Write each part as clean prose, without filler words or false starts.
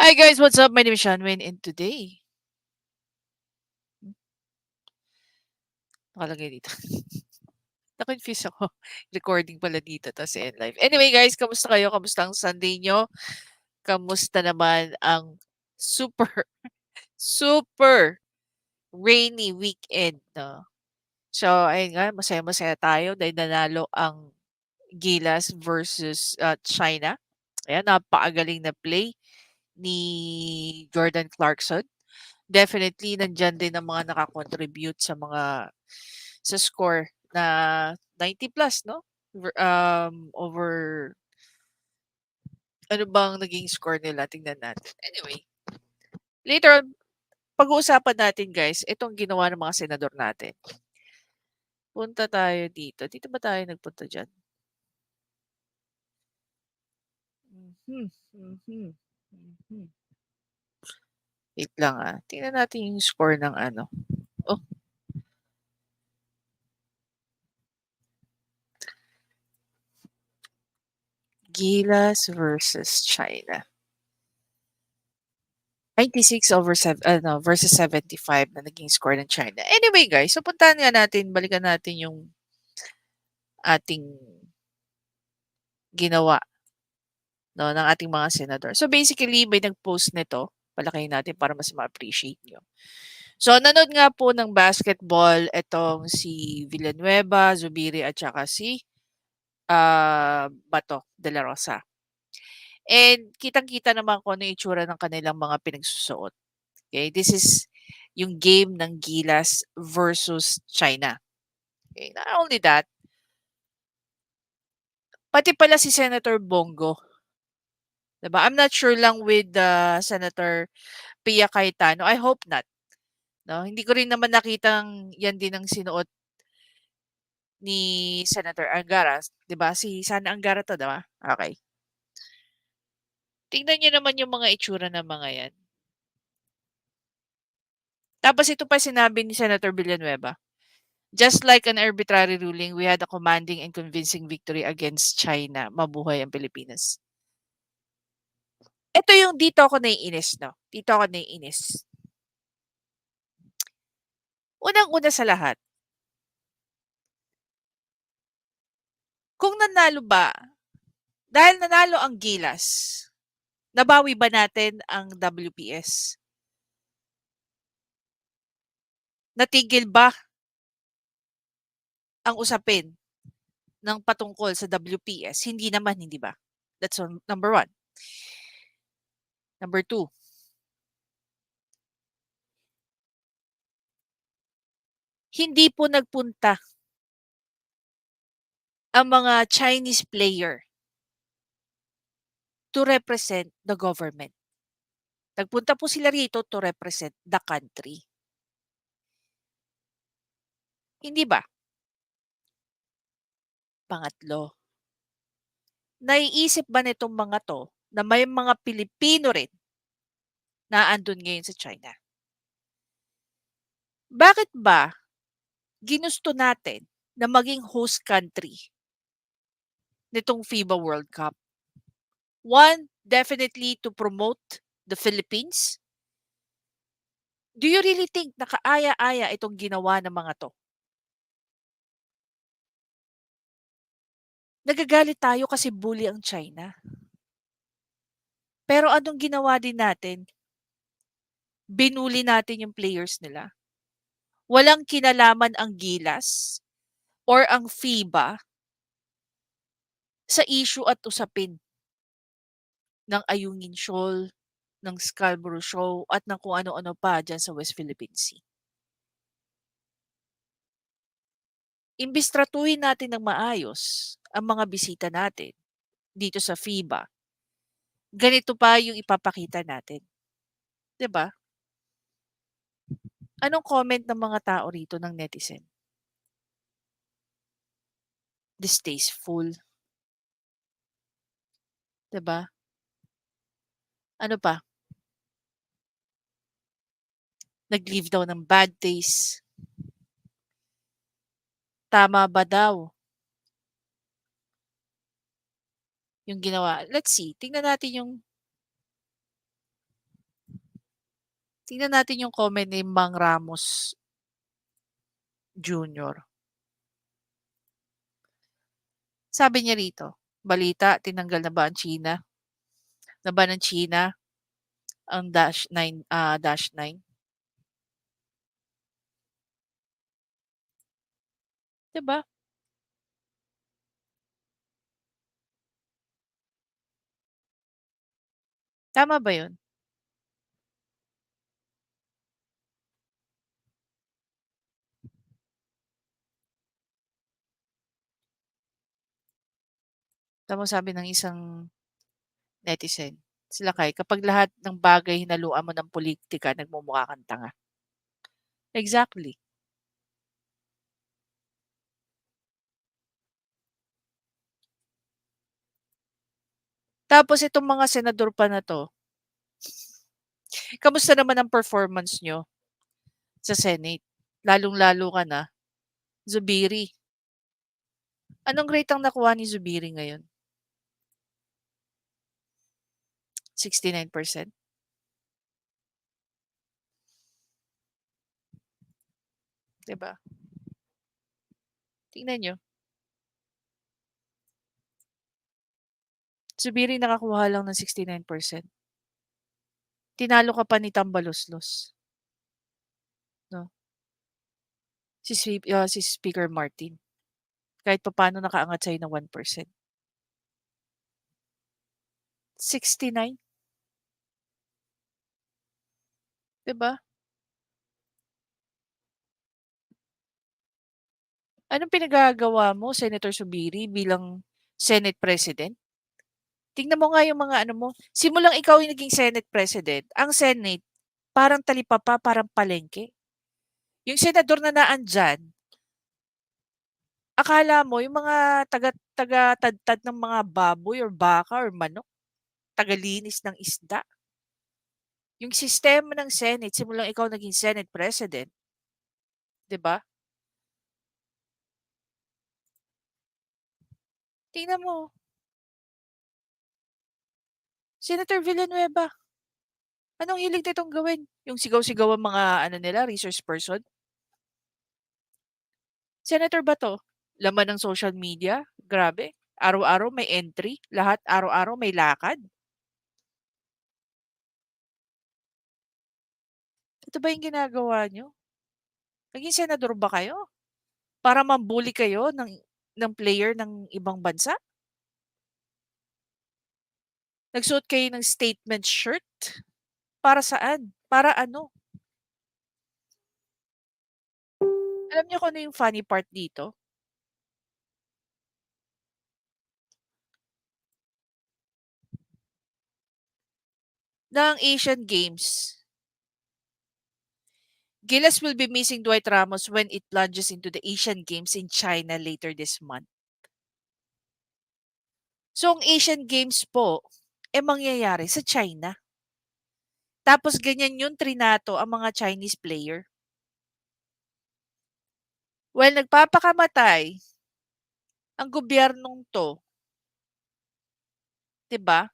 Hi guys, what's up? My name is Shanwin and today, nakalagay dito. Na-confuse ako. Recording pala dito, tas end live. Anyway guys, kamusta kayo? Kamusta ang Sunday nyo? Kamusta naman ang super, super rainy weekend, no? So, ayun nga, masaya-masaya tayo dahil nanalo ang Gilas versus China. Ayan, napakagaling na play ni Jordan Clarkson. Definitely nandiyan din ang mga naka-contribute sa score na 90 plus 'no? Over ano bang naging score nila tingnan natin. Anyway, later on pag-uusapan natin guys itong ginawa ng mga senador natin. Punta tayo dito. Dito ba tayo nagpunta diyan? Mhm, mhm, mhm. Wait lang, tingnan natin yung score ng ano. Oh, Gilas versus China. 96 over versus 75 na naging score ng China. Anyway guys, so puntahan nga natin, balikan natin yung ating ginawa 'no, ng ating mga senador. So basically, may nag-post nito, palakayin natin para mas ma-appreciate niyo. So nanood nga po ng basketball itong si Villanueva, Zubiri at saka si Bato de la Rosa. And kitang-kita naman kung ano yung itsura ng kanilang mga pinagsusuot. Okay, this is yung game ng Gilas versus China. Okay, not only that, pati pala si Senator Bongo, 'di ba? I'm not sure lang with Senator Pia Cayetano. I hope not, 'no? Hindi ko rin naman nakitang 'yan din ang sinuot ni Senator Angara, 'di ba? Si Sana Angara 'to, 'di ba? Okay. Tingnan niyo naman yung mga itsura ng mga 'yan. Tapos ito pa sinabi ni Senator Villanueva. Just like an arbitrary ruling, we had a commanding and convincing victory against China. Mabuhay ang Pilipinas. Ito yung dito ako naiinis, no? Dito ako naiinis. Unang-una sa lahat, kung nanalo ba, dahil nanalo ang Gilas, nabawi ba natin ang WPS? Natigil ba ang usapin ng patungkol sa WPS? Hindi naman, hindi ba? That's number one. Number two, hindi po nagpunta ang mga Chinese player to represent the government. Nagpunta po sila rito to represent the country. Hindi ba? Pangatlo, naiisip ba nitong mga to na may mga Pilipino rin na andun ngayon sa China? Bakit ba ginusto natin na maging host country nitong FIBA World Cup? One, definitely to promote the Philippines. Do you really think nakaaya-aya itong ginawa ng mga to? Nagagalit tayo kasi bully ang China. Pero anong ginawa din natin? Binuli natin yung players nila. Walang kinalaman ang Gilas or ang FIBA sa issue at usapin ng Ayungin Shoal, ng Scarborough Show, at ng kung ano-ano pa dyan sa West Philippine Sea. Imbis tratuhin natin ng maayos ang mga bisita natin dito sa FIBA, ganito pa yung ipapakita natin. 'Di ba? Anong comment ng mga tao rito ng netizen? Distasteful. 'Di ba? Ano pa? Nag-leave daw ng bad taste. Tama ba daw yung ginawa? Let's see. Tingnan natin yung Tingnan natin yung comment ni Mang Ramos Jr. Sabi niya rito, balita, tinanggal na ba ang China? Na ba ng China ang Dash 9? 'Di ba? Tama ba 'yun? Tapos sabi ng isang netizen, "Sila Kai, kapag lahat ng bagay hinaluan mo ng politika, nagmumukha kang tanga." Exactly. Tapos itong mga senador pa na 'to, kamusta naman ang performance niyo sa Senate? Lalong-lalo ka na, Zubiri. Anong rate ang nakuha ni Zubiri ngayon? 69%, 'di ba? Tingnan niyo, Zubiri nakakuha lang ng 69%. Tinalo ka pa ni Tambaloslos, 'no? Si Speaker Martin, kahit papaano nakaangat sa'yo ng 1%. 69, 'di ba? Anong pinagagawa mo, Senator Zubiri, bilang Senate President? Tingnan mo nga yung mga ano mo, simulang ikaw yung naging Senate President, ang Senate parang talipapa, parang palengke. Yung senador na naandiyan, akala mo yung mga taga-tadtad ng mga baboy or baka or manok, tagalinis ng isda. Yung sistema ng Senate, simulang ikaw naging Senate President, 'di ba? Tingnan mo, Senator Villanueva, anong hilig nitong gawin? Yung sigaw-sigaw ang mga ano nila, resource person? Senator ba 'to? Laman ng social media? Grabe. Araw-araw may entry, lahat araw-araw may lakad. Ito ba yung ginagawa niyo? Naging senador ba kayo? Para mambully kayo ng player ng ibang bansa? Nagsuot kayo ng statement shirt? Para saan? Para ano? Alam niyo kung ano yung funny part dito? Ng Asian Games, Gilas will be missing Dwight Ramos when it plunges into the Asian Games in China later this month. So, ang Asian Games po, mangyayari sa China. Tapos ganyan yung trinato ang mga Chinese player. Well, nagpapakamatay ang gobyernong 'to, 'di ba?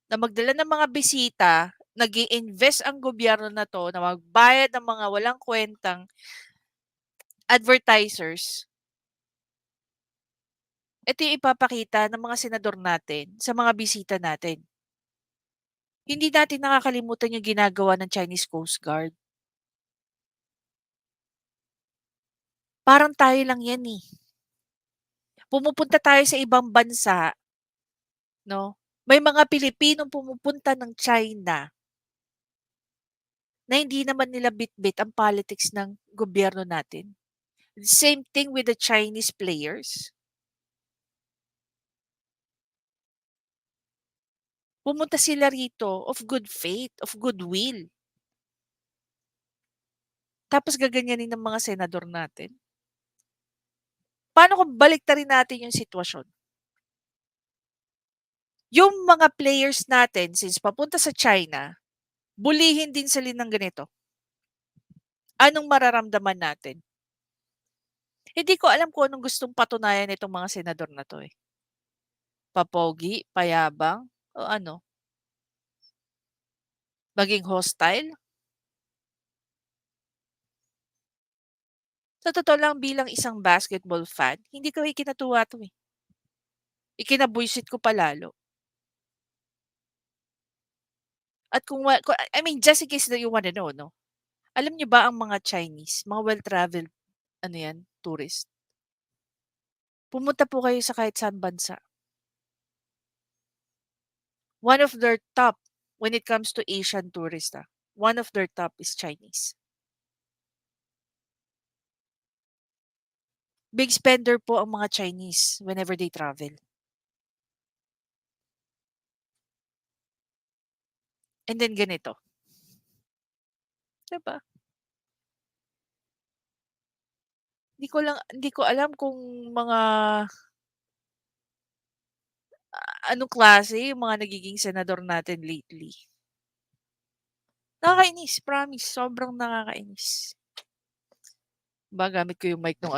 Na magdala ng mga bisita, nag-iinvest ang gobyerno na 'to na magbayad ng mga walang kuwentang advertisers. Ito yung ipapakita ng mga senador natin sa mga bisita natin. Hindi natin nakakalimutan yung ginagawa ng Chinese Coast Guard. Parang tayo lang 'yan, eh. Pumupunta tayo sa ibang bansa, 'no, may mga Pilipinong pumupunta ng China na hindi naman nila bitbit ang politics ng gobyerno natin. Same thing with the Chinese players. Pumunta sila rito of good faith, of goodwill. Tapos gaganyanin ng mga senador natin. Paano kung baliktarin natin yung sitwasyon? Yung mga players natin since papunta sa China, bulihin din sila ng ganito. Anong mararamdaman natin? Hindi ko alam kung anong gustong patunayan nitong mga senador na 'to, eh. Papogi, payabang, o ano? Maging hostile? Sa totoo lang bilang isang basketball fan, hindi ko ikinatuwa 'to, eh. Ikinabwisit ko pa lalo. At kung I mean, just in case that you wanna know 'no, alam niyo ba ang mga Chinese, mga well-traveled ano 'yan, tourist, pumunta po kayo sa kahit saang bansa. One of their top when it comes to Asian tourist, one of their top is Chinese. Big spender po ang mga Chinese whenever they travel. And then ganito, 'di ba? Hindi ko alam kung mga anong klase yung mga nagiging senador natin lately. Nakakainis, promise, sobrang nakakainis. Gamit ko yung mic nung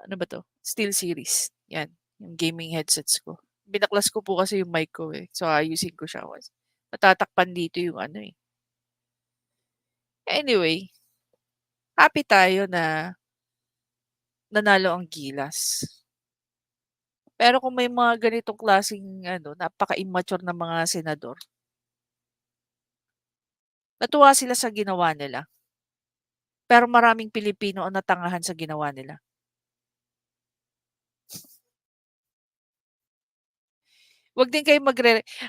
ano ba 'to, SteelSeries, 'yan, yung gaming headsets ko. Binaklas ko po kasi yung mic ko, eh, so aayusin ko siya kasi matatakpan dito yung eh. Anyway, happy tayo na nanalo ang Gilas. Pero kung may mga ganitong klaseng napaka-immature na mga senador, natuwa sila sa ginawa nila, pero maraming Pilipino ang natangahan sa ginawa nila. Wag din kayong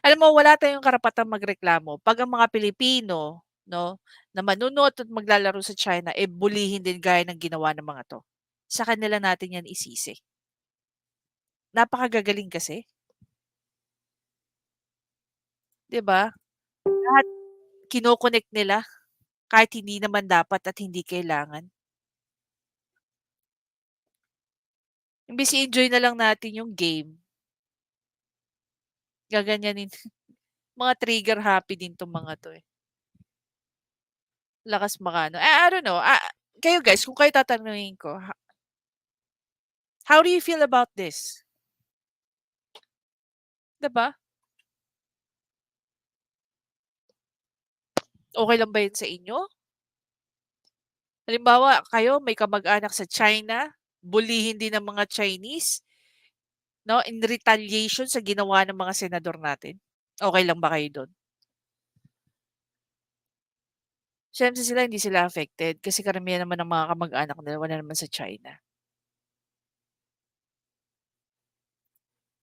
alam mo wala tayong karapatang magreklamo 'pag ang mga Pilipino 'no, na manonood at maglalaro sa China, bulihin din gaya ng ginawa ng mga 'to. Sa kanila natin 'yan isisi. Napakagagaling kasi, 'di ba? Lahat kino-connect nila kahit hindi naman dapat at hindi kailangan. Imbes i-enjoy na lang natin yung game, gaganyanin mga trigger happy din 'tong mga 'to, eh. Lakas maka-ano, I don't know, kayo guys kung kayo tatanungin ko, how do you feel about this? 'Di ba? Okey lang ba 'yun sa inyo? Halimbawa kayo may kamag-anak sa China, bulihin din ng mga Chinese 'no, in retaliation sa ginawa ng mga senador natin. Okey lang ba kayo do'n? Siyempre sila hindi sila affected kasi karamihan naman ng mga kamag-anak nila wala naman sa China.